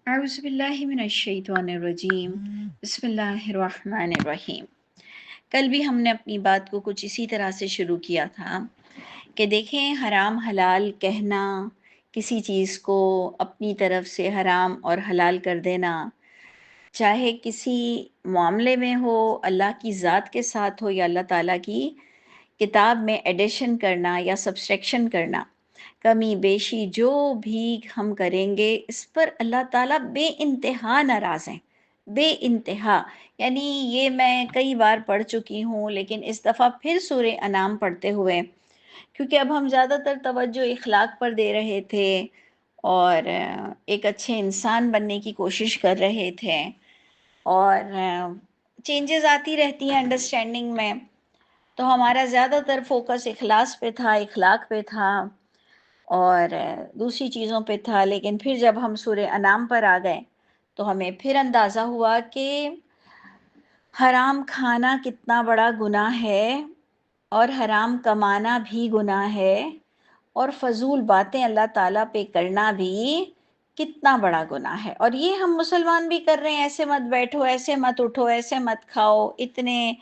اعوذ باللہ من الشیطان الرجیم بسم اللہ الرحمن الرحیم۔ کل بھی ہم نے اپنی بات کو کچھ اسی طرح سے شروع کیا تھا کہ دیکھیں، حرام حلال کہنا، کسی چیز کو اپنی طرف سے حرام اور حلال کر دینا، چاہے کسی معاملے میں ہو، اللہ کی ذات کے ساتھ ہو یا اللہ تعالیٰ کی کتاب میں ایڈیشن کرنا یا سبسٹریکشن کرنا، کمی بیشی جو بھی ہم کریں گے اس پر اللہ تعالیٰ بے انتہا ناراض ہیں، بے انتہا۔ یعنی یہ میں کئی بار پڑھ چکی ہوں، لیکن اس دفعہ پھر سورہ انعام پڑھتے ہوئے، کیونکہ اب ہم زیادہ تر توجہ اخلاق پر دے رہے تھے اور ایک اچھے انسان بننے کی کوشش کر رہے تھے، اور چینجز آتی رہتی ہیں انڈرسٹینڈنگ میں، تو ہمارا زیادہ تر فوکس اخلاص پہ تھا، اخلاق پہ تھا اور دوسری چیزوں پہ تھا۔ لیکن پھر جب ہم سورہ انعام پر آ گئے تو ہمیں پھر اندازہ ہوا کہ حرام کھانا کتنا بڑا گناہ ہے، اور حرام کمانا بھی گناہ ہے، اور فضول باتیں اللہ تعالیٰ پہ کرنا بھی کتنا بڑا گناہ ہے۔ اور یہ ہم مسلمان بھی کر رہے ہیں، ایسے مت بیٹھو، ایسے مت اٹھو، ایسے مت کھاؤ، اتنے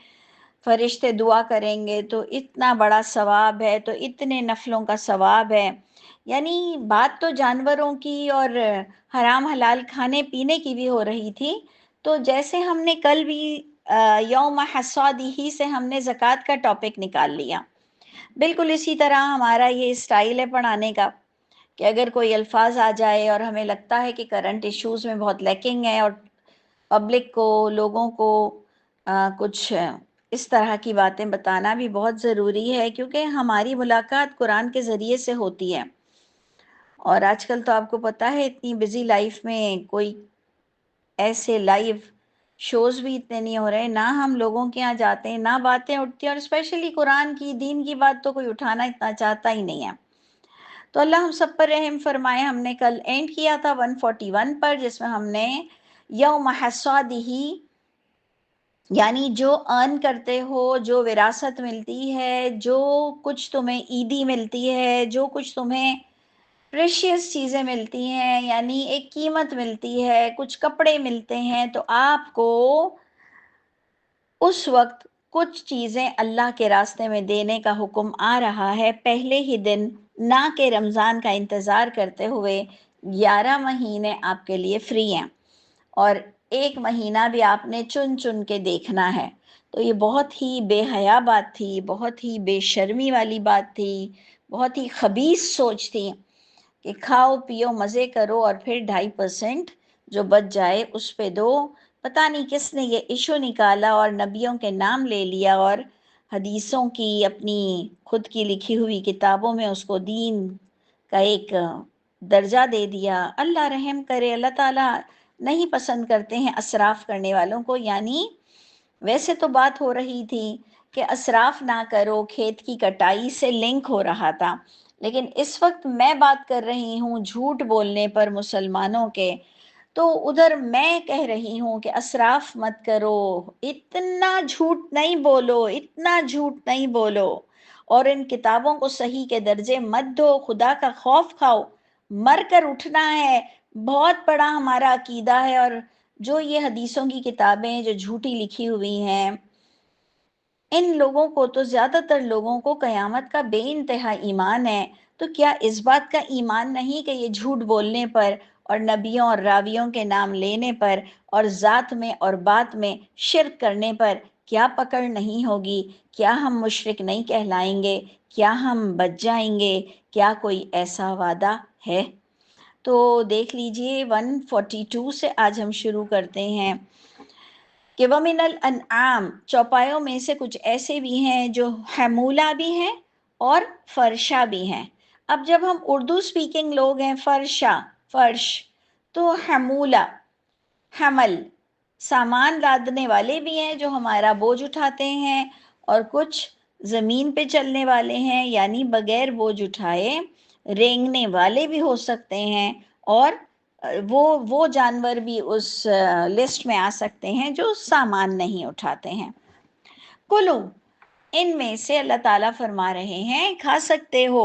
فرشتے دعا کریں گے تو اتنا بڑا ثواب ہے، تو اتنے نفلوں کا ثواب ہے۔ یعنی بات تو جانوروں کی اور حرام حلال کھانے پینے کی بھی ہو رہی تھی۔ تو جیسے ہم نے کل بھی یوم حصادی سے ہم نے زکوٰۃ کا ٹاپک نکال لیا، بالکل اسی طرح ہمارا یہ اسٹائل ہے پڑھانے کا کہ اگر کوئی الفاظ آ جائے اور ہمیں لگتا ہے کہ کرنٹ ایشوز میں بہت لیکنگ ہے اور پبلک کو، لوگوں کو کچھ اس طرح کی باتیں بتانا بھی بہت ضروری ہے، کیونکہ ہماری ملاقات قرآن کے ذریعے سے ہوتی ہے۔ اور آج کل تو آپ کو پتہ ہے اتنی بزی لائف میں کوئی ایسے لائیو شوز بھی اتنے نہیں ہو رہے، نہ ہم لوگوں کے یہاں جاتے ہیں، نہ باتیں اٹھتی ہیں، اور اسپیشلی قرآن کی، دین کی بات تو کوئی اٹھانا اتنا چاہتا ہی نہیں ہے۔ تو اللہ ہم سب پر رحم فرمائے۔ ہم نے کل اینڈ کیا تھا 141 پر، جس میں ہم نے یوم حصادہ، یعنی جو ارن کرتے ہو، جو وراثت ملتی ہے، جو کچھ تمہیں عیدی ملتی ہے، جو کچھ تمہیں پریشیس چیزیں ملتی ہیں، یعنی ایک قیمت ملتی ہے، کچھ کپڑے ملتے ہیں، تو آپ کو اس وقت کچھ چیزیں اللہ کے راستے میں دینے کا حکم آ رہا ہے پہلے ہی دن، نہ کہ رمضان کا انتظار کرتے ہوئے 11 مہینے آپ کے لیے فری ہیں، اور ایک مہینہ بھی آپ نے چن چن کے دیکھنا ہے۔ تو یہ بہت ہی بے حیا بات تھی، بہت ہی بے شرمی والی بات تھی، بہت ہی خبیث سوچ تھی کہ کھاؤ پیو مزے کرو اور پھر 2.5% جو بچ جائے اس پہ دو۔ پتہ نہیں کس نے یہ ایشو نکالا اور نبیوں کے نام لے لیا اور حدیثوں کی اپنی خود کی لکھی ہوئی کتابوں میں اس کو دین کا ایک درجہ دے دیا۔ اللہ رحم کرے، اللہ تعالیٰ نہیں پسند کرتے ہیں اسراف کرنے والوں کو۔ یعنی ویسے تو بات ہو رہی تھی کہ اسراف نہ کرو، کھیت کی کٹائی سے لنک ہو رہا تھا، لیکن اس وقت میں بات کر رہی ہوں جھوٹ بولنے پر مسلمانوں کے، تو ادھر میں کہہ رہی ہوں کہ اسراف مت کرو، اتنا جھوٹ نہیں بولو، اتنا جھوٹ نہیں بولو، اور ان کتابوں کو صحیح کے درجے مت دو، خدا کا خوف کھاؤ، مر کر اٹھنا ہے، بہت بڑا ہمارا عقیدہ ہے۔ اور جو یہ حدیثوں کی کتابیں جو جھوٹی لکھی ہوئی ہیں، ان لوگوں کو تو، زیادہ تر لوگوں کو قیامت کا بے انتہا ایمان ہے، تو کیا اس بات کا ایمان نہیں کہ یہ جھوٹ بولنے پر اور نبیوں اور راویوں کے نام لینے پر اور ذات میں اور بات میں شرک کرنے پر کیا پکڑ نہیں ہوگی؟ کیا ہم مشرک نہیں کہلائیں گے؟ کیا ہم بچ جائیں گے؟ کیا کوئی ایسا وعدہ ہے؟ تو دیکھ لیجئے 142 سے آج ہم شروع کرتے ہیں کہ وَمِنَ الْأَنْعَامِ، چوپایوں میں سے کچھ ایسے بھی ہیں جو حمولہ بھی ہیں اور فرشہ بھی ہیں۔ اب جب ہم اردو سپیکنگ لوگ ہیں، فرشہ فرش، تو حمولہ حمل، سامان لادنے والے بھی ہیں جو ہمارا بوجھ اٹھاتے ہیں، اور کچھ زمین پہ چلنے والے ہیں، یعنی بغیر بوجھ اٹھائے رینگنے والے بھی ہو سکتے ہیں، اور وہ جانور بھی اس لسٹ میں آ سکتے ہیں جو سامان نہیں اٹھاتے ہیں۔ کلو، ان میں سے اللہ تعالیٰ فرما رہے ہیں کھا سکتے ہو،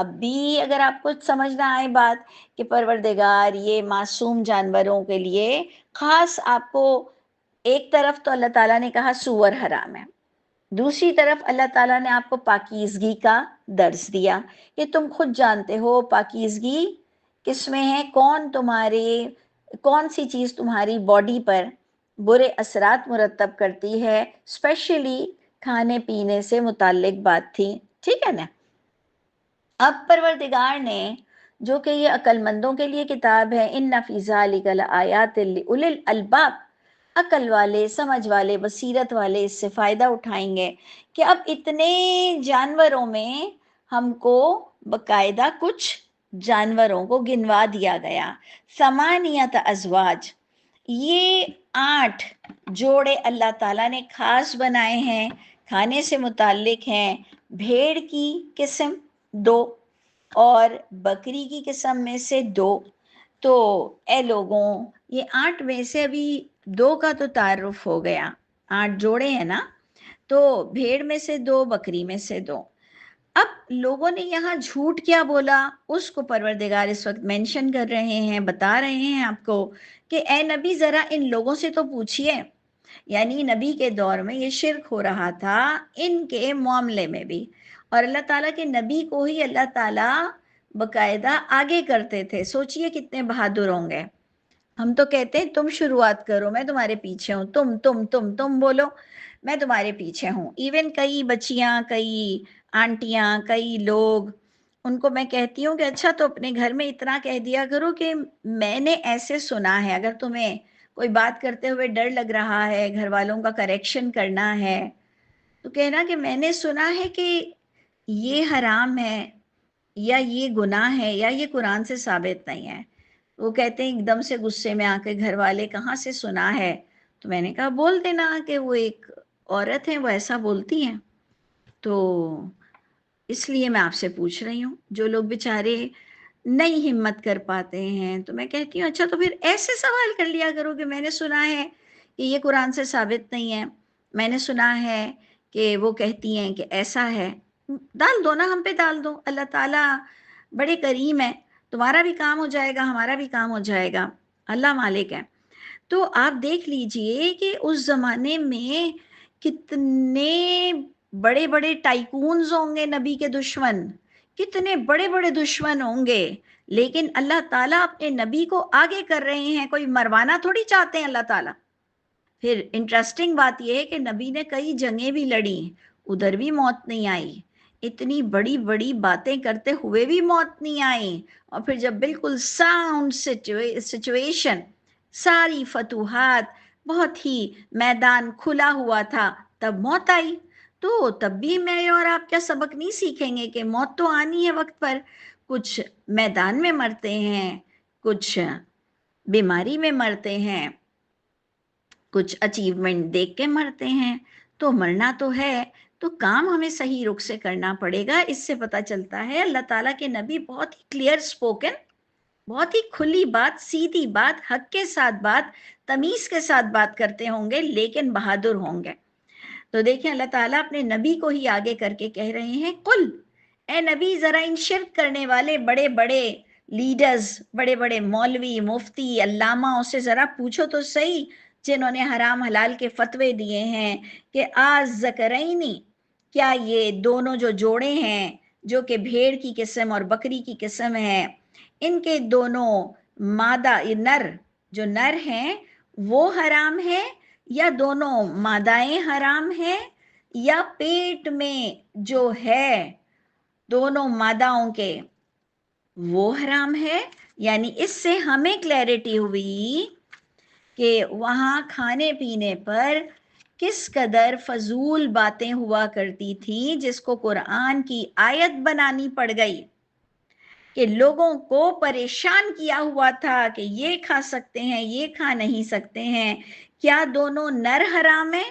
اب بھی اگر آپ کو سمجھ نہ آئے بات کہ پروردگار یہ معصوم جانوروں کے لیے خاص، آپ کو ایک طرف تو اللہ تعالیٰ نے کہا سور حرام ہے، دوسری طرف اللہ تعالیٰ نے آپ کو پاکیزگی کا درس دیا کہ تم خود جانتے ہو پاکیزگی کس میں ہے، کون سی چیز تمہاری باڈی پر برے اثرات مرتب کرتی ہے، اسپیشلی کھانے پینے سے متعلق بات تھی، ٹھیک ہے نا۔ اب پروردگار نے جو کہ یہ عقل مندوں کے لیے کتاب ہے، ان فی ذالک لآیات لأولی الالباب، عقل والے، سمجھ والے، بصیرت والے اس سے فائدہ اٹھائیں گے کہ اب اتنے جانوروں میں ہم کو باقاعدہ کچھ جانوروں کو گنوا دیا گیا، ثمانیت ازواج، یہ 8 جوڑے اللہ تعالیٰ نے خاص بنائے ہیں، کھانے سے متعلق ہیں۔ بھیڑ کی قسم 2 اور بکری کی قسم میں سے 2۔ تو اے لوگوں، یہ 8 میں سے ابھی 2 کا تو تعارف ہو گیا، 8 جوڑے ہیں نا، تو بھیڑ میں سے 2، بکری میں سے 2۔ اب لوگوں نے یہاں جھوٹ کیا بولا، اس کو پروردگار اس وقت مینشن کر رہے ہیں، بتا رہے ہیں آپ کو کہ اے نبی ذرا ان لوگوں سے تو پوچھئے، یعنی نبی کے دور میں یہ شرک ہو رہا تھا ان کے معاملے میں بھی، اور اللہ تعالیٰ کے نبی کو ہی اللہ تعالیٰ باقاعدہ آگے کرتے تھے۔ سوچئے کتنے بہادر ہوں گے۔ ہم تو کہتے ہیں تم شروعات کرو، میں تمہارے پیچھے ہوں، تم بولو، میں تمہارے پیچھے ہوں۔ ایون کئی بچیاں، کئی آنٹیاں، کئی لوگ، ان کو میں کہتی ہوں کہ اچھا تو اپنے گھر میں اتنا کہہ دیا کرو کہ میں نے ایسے سنا ہے، اگر تمہیں کوئی بات کرتے ہوئے ڈر لگ رہا ہے، گھر والوں کا کریکشن کرنا ہے، تو کہنا کہ میں نے سنا ہے کہ یہ حرام ہے، یا یہ گناہ ہے، یا یہ قرآن سے ثابت نہیں ہے۔ وہ کہتے ہیں ایک دم سے غصے میں آ کے گھر والے کہاں سے سنا ہے، تو میں نے کہا بول دینا کہ وہ ایک عورت ہے، وہ ایسا بولتی ہیں، تو اس لیے میں آپ سے پوچھ رہی ہوں۔ جو لوگ بیچارے نہیں ہمت کر پاتے ہیں تو میں کہتی ہوں اچھا تو پھر ایسے سوال کر لیا کرو کہ میں نے سنا ہے کہ یہ قرآن سے ثابت نہیں ہے، میں نے سنا ہے کہ وہ کہتی ہیں کہ ایسا ہے، ڈال دو نا، ہم پہ ڈال دو، اللہ تعالیٰ بڑے کریم ہے، تمہارا بھی کام ہو جائے گا، ہمارا بھی کام ہو جائے گا، اللہ مالک ہے۔ تو آپ دیکھ لیجئے کہ اس زمانے میں کتنے بڑے بڑے ٹائکونز ہوں گے نبی کے دشمن، کتنے بڑے بڑے دشمن ہوں گے، لیکن اللہ تعالیٰ اپنے نبی کو آگے کر رہے ہیں، کوئی مروانا تھوڑی چاہتے ہیں اللہ تعالیٰ۔ پھر انٹرسٹنگ بات یہ ہے کہ نبی نے کئی جنگیں بھی لڑی، ادھر بھی موت نہیں آئی، اتنی بڑی بڑی باتیں کرتے ہوئے بھی موت نہیں آئی، اور پھر جب بالکل ساؤنڈ سچویشن، ساری فتوحات، بہت ہی میدان کھلا ہوا تھا، تب موت آئی۔ تو تب بھی میں اور آپ کیا سبق نہیں سیکھیں گے کہ موت تو آنی ہے وقت پر، کچھ میدان میں مرتے ہیں، کچھ بیماری میں مرتے ہیں، کچھ اچیومنٹ دیکھ کے مرتے ہیں، تو مرنا تو ہے، تو کام ہمیں صحیح رخ سے کرنا پڑے گا۔ اس سے پتہ چلتا ہے اللہ تعالیٰ کے نبی بہت ہی کلیئر سپوکن، بہت ہی کھلی بات، سیدھی بات، حق کے ساتھ بات، تمیز کے ساتھ بات کرتے ہوں گے، لیکن بہادر ہوں گے۔ تو دیکھیں اللہ تعالیٰ اپنے نبی کو ہی آگے کر کے کہہ رہے ہیں قل، اے نبی ذرا ان شرک کرنے والے بڑے بڑے لیڈرز، بڑے بڑے مولوی، مفتی، علامہ سے ذرا پوچھو تو صحیح، جنہوں نے حرام حلال کے فتوے دیے ہیں کہ آج ذکرینی، کیا یہ دونوں جو جوڑے ہیں جو کہ بھیڑ کی قسم اور بکری کی قسم ہے، ان کے دونوں مادہ نر، جو نر ہیں وہ حرام ہے، یا دونوں مادائیں حرام ہیں، یا پیٹ میں جو ہے دونوں ماداؤں کے وہ حرام ہے۔ یعنی اس سے ہمیں کلیئرٹی ہوئی کہ وہاں کھانے پینے پر کس قدر فضول باتیں ہوا کرتی تھیں، جس کو قرآن کی آیت بنانی پڑ گئی کہ لوگوں کو پریشان کیا ہوا تھا کہ یہ کھا سکتے ہیں، یہ کھا نہیں سکتے ہیں، کیا دونوں نر حرام ہیں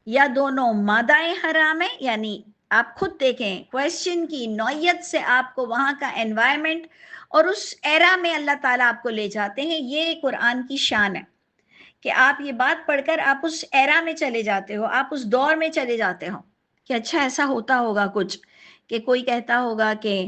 یا دونوں مادائیں حرام ہیں؟ یعنی آپ خود دیکھیں کویسچن کی نوعیت سے آپ کو وہاں کا انوائرمنٹ اور اس ایرا میں اللہ تعالیٰ آپ کو لے جاتے ہیں۔ یہ قرآن کی شان ہے کہ آپ یہ بات پڑھ کر آپ اس ایرا میں چلے جاتے ہو، آپ اس دور میں چلے جاتے ہو کہ اچھا ایسا ہوتا ہوگا کچھ، کہ کوئی کہتا ہوگا کہ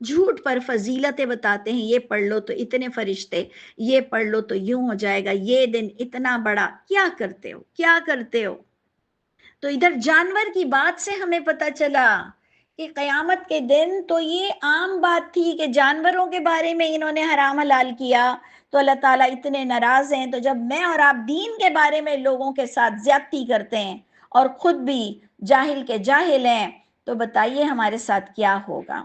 جھوٹ پر فضیلتیں بتاتے ہیں، یہ پڑھ لو تو اتنے فرشتے، یہ پڑھ لو تو یوں ہو جائے گا، یہ دن اتنا بڑا. کیا کرتے ہو، کیا کرتے ہو؟ تو ادھر جانور کی بات سے ہمیں پتہ چلا کہ قیامت کے دن تو یہ عام بات تھی کہ جانوروں کے بارے میں انہوں نے حرام حلال کیا تو اللہ تعالیٰ اتنے ناراض ہیں. تو جب میں اور آپ دین کے بارے میں لوگوں کے ساتھ زیادتی کرتے ہیں اور خود بھی جاہل کے جاہل ہیں تو بتائیے ہمارے ساتھ کیا ہوگا.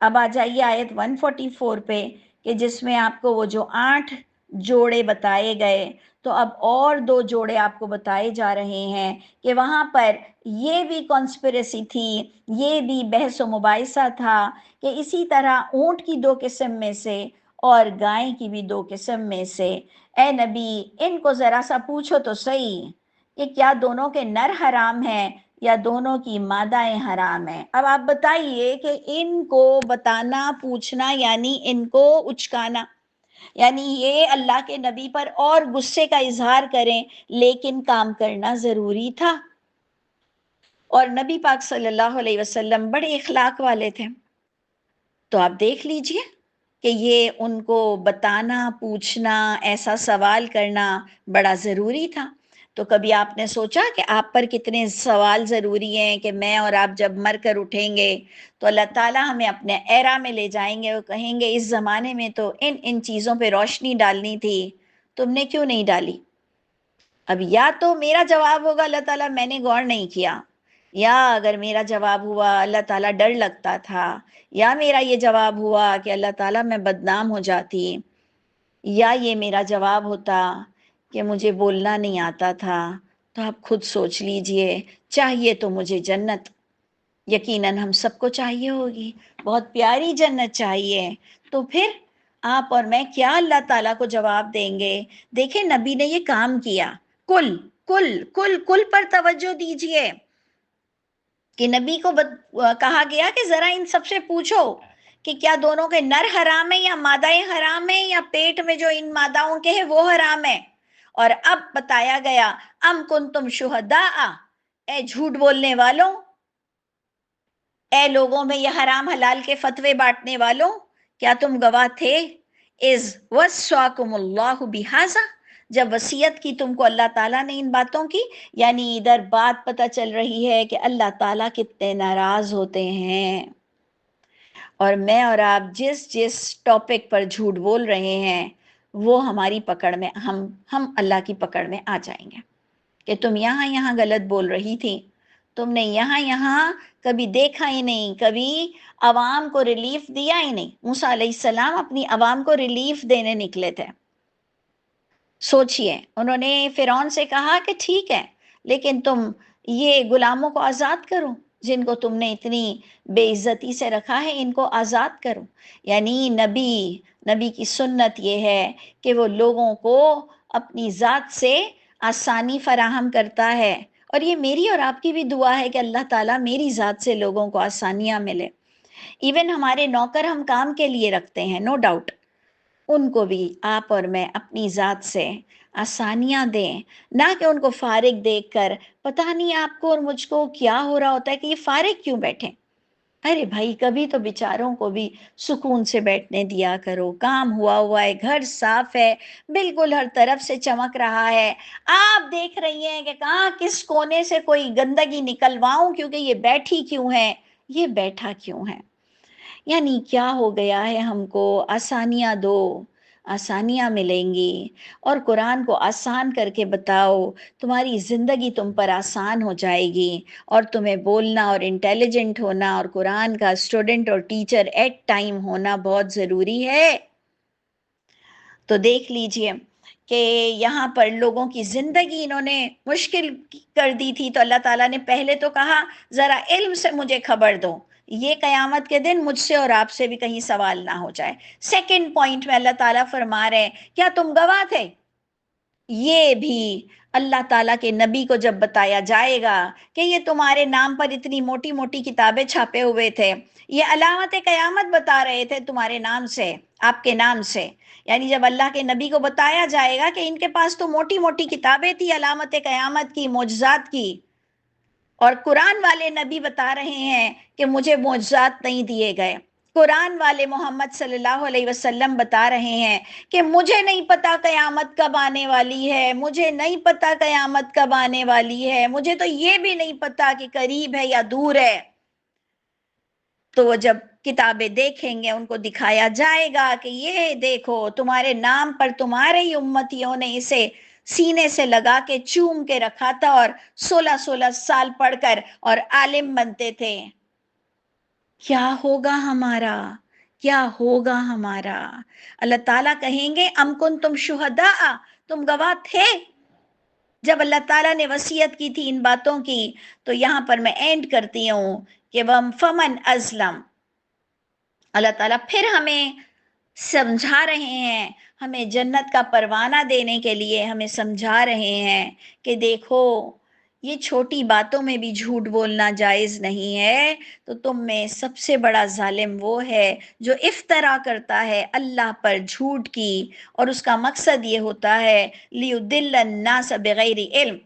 اب آ جائیے آیت 144 پہ کہ جس میں آپ کو وہ جو 8 جوڑے بتائے گئے تو اب اور 2 جوڑے آپ کو بتائے جا رہے ہیں کہ وہاں پر یہ بھی کانسپریسی تھی، یہ بھی بحث و مباحثہ تھا کہ اسی طرح اونٹ کی 2 قسم میں سے اور گائے کی بھی 2 قسم میں سے. اے نبی ان کو ذرا سا پوچھو تو صحیح کہ کیا دونوں کے نر حرام ہیں یا دونوں کی مادائیں حرام ہیں. اب آپ بتائیے کہ ان کو بتانا، پوچھنا یعنی ان کو اچکانا، یعنی یہ اللہ کے نبی پر اور غصے کا اظہار کریں لیکن کام کرنا ضروری تھا. اور نبی پاک صلی اللہ علیہ وسلم بڑے اخلاق والے تھے تو آپ دیکھ لیجئے کہ یہ ان کو بتانا، پوچھنا، ایسا سوال کرنا بڑا ضروری تھا. تو کبھی آپ نے سوچا کہ آپ پر کتنے سوال ضروری ہیں کہ میں اور آپ جب مر کر اٹھیں گے تو اللہ تعالیٰ ہمیں اپنے ایرا میں لے جائیں گے اور کہیں گے اس زمانے میں تو ان چیزوں پہ روشنی ڈالنی تھی، تم نے کیوں نہیں ڈالی؟ اب یا تو میرا جواب ہوگا اللہ تعالیٰ میں نے غور نہیں کیا، یا اگر میرا جواب ہوا اللہ تعالیٰ ڈر لگتا تھا، یا میرا یہ جواب ہوا کہ اللہ تعالیٰ میں بدنام ہو جاتی، یا یہ میرا جواب ہوتا کہ مجھے بولنا نہیں آتا تھا. تو آپ خود سوچ لیجئے، چاہیے تو مجھے جنت، یقیناً ہم سب کو چاہیے ہوگی، بہت پیاری جنت چاہیے. تو پھر آپ اور میں کیا اللہ تعالیٰ کو جواب دیں گے؟ دیکھیں نبی نے یہ کام کیا. کل کل کل کل پر توجہ دیجئے کہ نبی کو کہا گیا کہ ذرا ان سب سے پوچھو کہ کیا دونوں کے نر حرام ہیں یا مادائیں حرام ہیں یا پیٹ میں جو ان ماداؤں کے ہیں وہ حرام ہے. اور اب بتایا گیا ام کنتم شہداء، اے جھوٹ بولنے والوں، اے لوگوں میں یہ حرام حلال کے فتوے بانٹنے والوں، کیا تم گواہ تھے اذ وصاکم اللہ بہذا، جب وصیت کی تم کو اللہ تعالیٰ نے ان باتوں کی. یعنی ادھر بات پتہ چل رہی ہے کہ اللہ تعالیٰ کتنے ناراض ہوتے ہیں، اور میں اور آپ جس جس ٹاپک پر جھوٹ بول رہے ہیں وہ ہماری پکڑ میں، ہم اللہ کی پکڑ میں آ جائیں گے کہ تم یہاں غلط بول رہی تھی، تم نے یہاں کبھی دیکھا ہی نہیں، کبھی عوام کو ریلیف دیا ہی نہیں. موسیٰ علیہ السلام اپنی عوام کو ریلیف دینے نکلے تھے. سوچئے انہوں نے فرعون سے کہا کہ ٹھیک ہے لیکن تم یہ غلاموں کو آزاد کرو، جن کو تم نے اتنی بے عزتی سے رکھا ہے ان کو آزاد کرو. یعنی نبی کی سنت یہ ہے کہ وہ لوگوں کو اپنی ذات سے آسانی فراہم کرتا ہے، اور یہ میری اور آپ کی بھی دعا ہے کہ اللہ تعالیٰ میری ذات سے لوگوں کو آسانیاں ملے. ایون ہمارے نوکر ہم کام کے لیے رکھتے ہیں، نو ڈاؤٹ، ان کو بھی آپ اور میں اپنی ذات سے آسانیاں دیں، نہ کہ ان کو فارغ دیکھ کر پتہ نہیں آپ کو اور مجھ کو کیا ہو رہا ہوتا ہے کہ یہ فارغ کیوں بیٹھے. ارے بھائی کبھی تو بیچاروں کو بھی سکون سے بیٹھنے دیا کرو، کام ہوا ہے، گھر صاف ہے، بالکل ہر طرف سے چمک رہا ہے، آپ دیکھ رہی ہیں کہ کہاں کس کونے سے کوئی گندگی نکلواؤں کیونکہ یہ بیٹھی کیوں ہے، یہ بیٹھا کیوں ہے. یعنی کیا ہو گیا ہے ہم کو؟ آسانیاں دو، آسانیاں ملیں گی. اور قرآن کو آسان کر کے بتاؤ، تمہاری زندگی تم پر آسان ہو جائے گی، اور تمہیں بولنا اور انٹیلیجنٹ ہونا اور قرآن کا اسٹوڈنٹ اور ٹیچر ایٹ ٹائم ہونا بہت ضروری ہے. تو دیکھ لیجئے کہ یہاں پر لوگوں کی زندگی انہوں نے مشکل کر دی تھی، تو اللہ تعالیٰ نے پہلے تو کہا ذرا علم سے مجھے خبر دو، یہ قیامت کے دن مجھ سے اور آپ سے بھی کہیں سوال نہ ہو جائے. سیکنڈ پوائنٹ میں اللہ تعالیٰ فرما رہے ہیں کیا تم گواہ تھے؟ یہ بھی اللہ تعالیٰ کے نبی کو جب بتایا جائے گا کہ یہ تمہارے نام پر اتنی موٹی موٹی کتابیں چھاپے ہوئے تھے، یہ علامت قیامت بتا رہے تھے تمہارے نام سے، آپ کے نام سے. یعنی جب اللہ کے نبی کو بتایا جائے گا کہ ان کے پاس تو موٹی موٹی کتابیں تھی علامت قیامت کی، معجزات کی، اور قرآن والے نبی بتا رہے ہیں کہ مجھے معجزات نہیں دیے گئے. قرآن والے محمد صلی اللہ علیہ وسلم بتا رہے ہیں کہ مجھے نہیں پتا قیامت کب آنے والی ہے، مجھے نہیں پتا قیامت کب آنے والی ہے، مجھے تو یہ بھی نہیں پتا کہ قریب ہے یا دور ہے۔ تو وہ جب کتابیں دیکھیں گے ان کو دکھایا جائے گا کہ یہ دیکھو تمہارے نام پر تمہارے ہی امتیوں نے اسے سینے سے لگا کے چوم کے رکھا تھا اور 16 سال پڑھ کر اور عالم بنتے تھے۔ کیا ہوگا ہمارا، کیا ہوگا ہمارا؟ اللہ تعالیٰ کہیں گے ام کنتم شہداء، تم گواہ تھے جب اللہ تعالیٰ نے وصیت کی تھی ان باتوں کی؟ تو یہاں پر میں اینڈ کرتی ہوں کہ فمن ازلم، اللہ تعالیٰ پھر ہمیں سمجھا رہے ہیں، ہمیں جنت کا پروانہ دینے کے لیے ہمیں سمجھا رہے ہیں کہ دیکھو یہ چھوٹی باتوں میں بھی جھوٹ بولنا جائز نہیں ہے، تو تم میں سب سے بڑا ظالم وہ ہے جو افترا کرتا ہے اللہ پر جھوٹ کی، اور اس کا مقصد یہ ہوتا ہے لیُضِلَّ النَّاسَ بِغَیْرِ علم،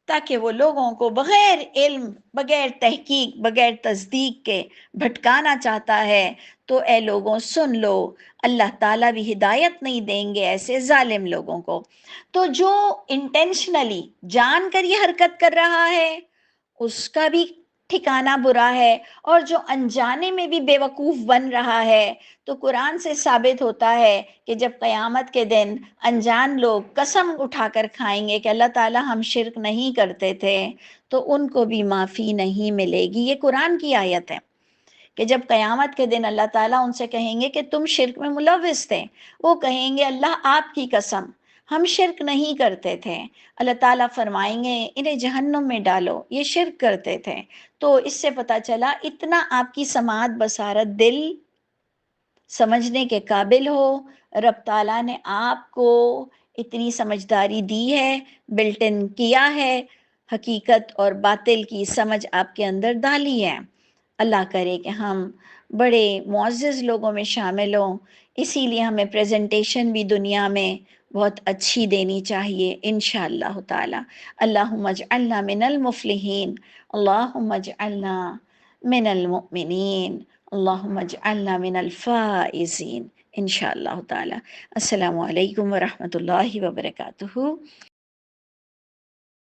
تاکہ وہ لوگوں کو بغیر علم، بغیر تحقیق، بغیر تصدیق کے بھٹکانا چاہتا ہے۔ تو اے لوگوں سن لو، اللہ تعالیٰ بھی ہدایت نہیں دیں گے ایسے ظالم لوگوں کو۔ تو جو انٹینشنلی جان کر یہ حرکت کر رہا ہے اس کا بھی ٹھکانہ برا ہے، اور جو انجانے میں بھی بے وقوف بن رہا ہے، تو قرآن سے ثابت ہوتا ہے کہ جب قیامت کے دن انجان لوگ قسم اٹھا کر کھائیں گے کہ اللہ تعالیٰ ہم شرک نہیں کرتے تھے، تو ان کو بھی معافی نہیں ملے گی۔ یہ قرآن کی آیت ہے کہ جب قیامت کے دن اللہ تعالیٰ ان سے کہیں گے کہ تم شرک میں ملوث تھے، وہ کہیں گے اللہ آپ کی قسم ہم شرک نہیں کرتے تھے۔ اللہ تعالیٰ فرمائیں گے انہیں جہنم میں ڈالو، یہ شرک کرتے تھے۔ تو اس سے پتہ چلا اتنا آپ کی سماعت بصارت دل سمجھنے کے قابل ہو، رب تعالیٰ نے آپ کو اتنی سمجھداری دی ہے، بلٹ ان کیا ہے، حقیقت اور باطل کی سمجھ آپ کے اندر ڈالی ہے۔ اللہ کرے کہ ہم بڑے معزز لوگوں میں شامل ہوں، اسی لیے ہمیں پریزنٹیشن بھی دنیا میں بہت اچھی دینی چاہیے انشاءاللہ تعالی۔ اللہم اجعلنا من المفلحین، اللہم اجعلنا من المؤمنین، اللہم اجعلنا من الفائزین انشاءاللہ تعالی۔ السلام علیکم ورحمۃ اللہ وبرکاتہ۔